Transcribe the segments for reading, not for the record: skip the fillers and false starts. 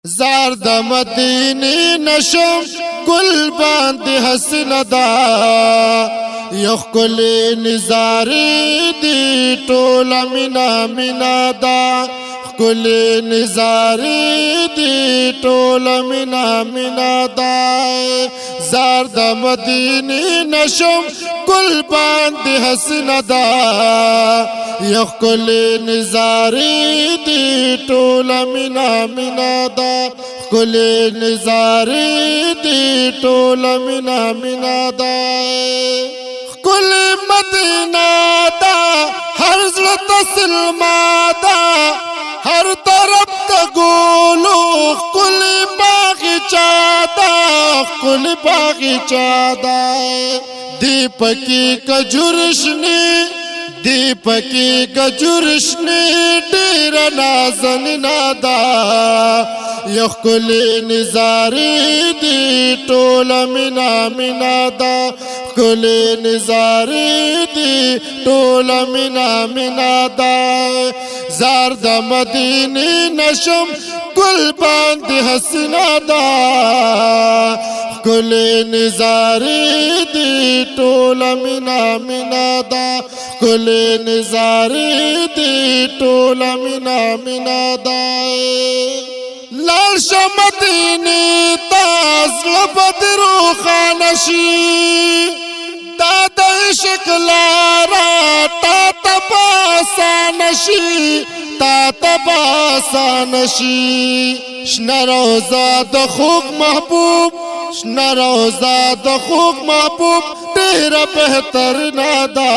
زار د مدینه نشم گل باندې حسن دا یو کل نظاره دی ټول مینا مینا دا کل نظاره دی ټول مینا مینا دا زار د مدینه نشم گل باندې حسن دا یو کل نظاره دی ټول مینا مینا دا کل نظاره دی ټول مینا مینا دا کل مدینہ دا ہر زړه تسلما دا ہر طرف ته ګولو کل باغچا دا کل باغچا دا دی پکی کجورشنی دی پکی کجورشنی ډیر نازنینا دا یو کل نظاره دی ټول مینا مینا دا کل نظاره دی ټول مینا مینا دا زار د مدینه نشم گل باندې حسنا دا کل نظاره دی ټول مینا مینا دا کل نظاره دی ټول مینا مینا دا لال شمدینی تاز لبدرو خانشی دا دا عشق لارا تا تباسا نشی تا تباسا نشی شنا روزا دا خوک محبوب شنا روزا دا خوک محبوب تیرا بہتر نادا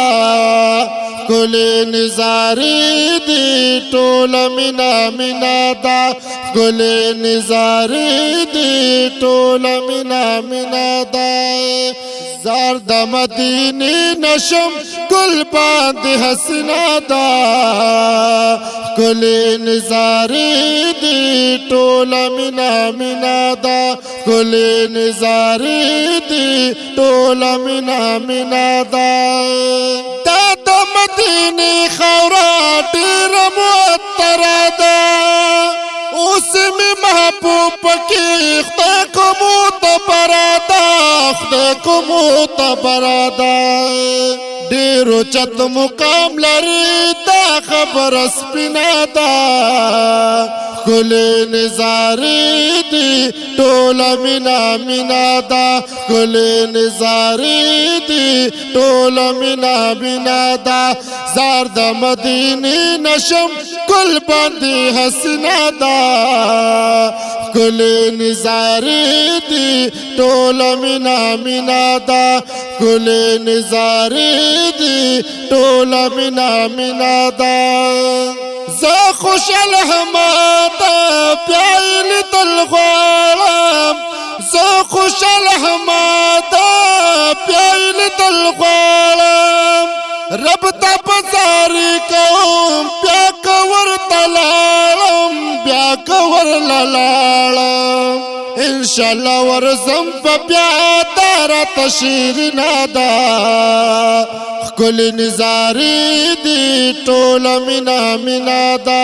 کل نظاره دی ټول مینا مینا دا کل نظاره دی ټول مینا مینا دا زار د مدینه نشم گل باندې حسنا دا کل نظاره دی ټول مینا مینا دا کل نظاره دی ټول مینا مینا دا مدینه خورا ډیر معطر دا اوس می محبوب پکې خدای کومو ته برادا خدای کومو ته برادا ډیرو چت مقام لري دا خبر سپینا دا کل نظاره دی ټول مینا مینا دا کل نظاره دی ټول مینا مینا دا زار د مدینه نشم گل باندې حسنا دا کل نظاره دی ټول مینا مینا دا کل نظاره دی ټول مینا مینا دا زه خوشحال همدا پیایل تل غواړم زه خوشحال همدا پیایل تل غواړم رب ته بازار کوم بیا کور تلاړم بیا کور لاړم انشاءالله ورزم په بیا دارا تشیرنا دا کل نظاره دی ټول مینا مینا دا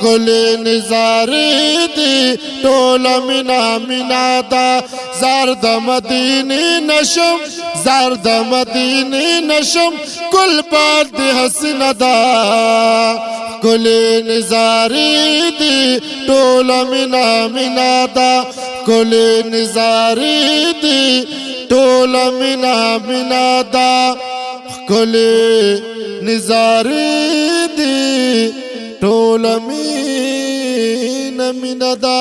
کل نظاره دی ټول مینا مینا دا زار د مدینه نشم زار د مدینه نشم گل باندې حسنا دا کل نظاره دی ټول مینا مینا دا کل نظاره دی ټول مینا مینا دا کل نظاره دی ټول مینا مینا دا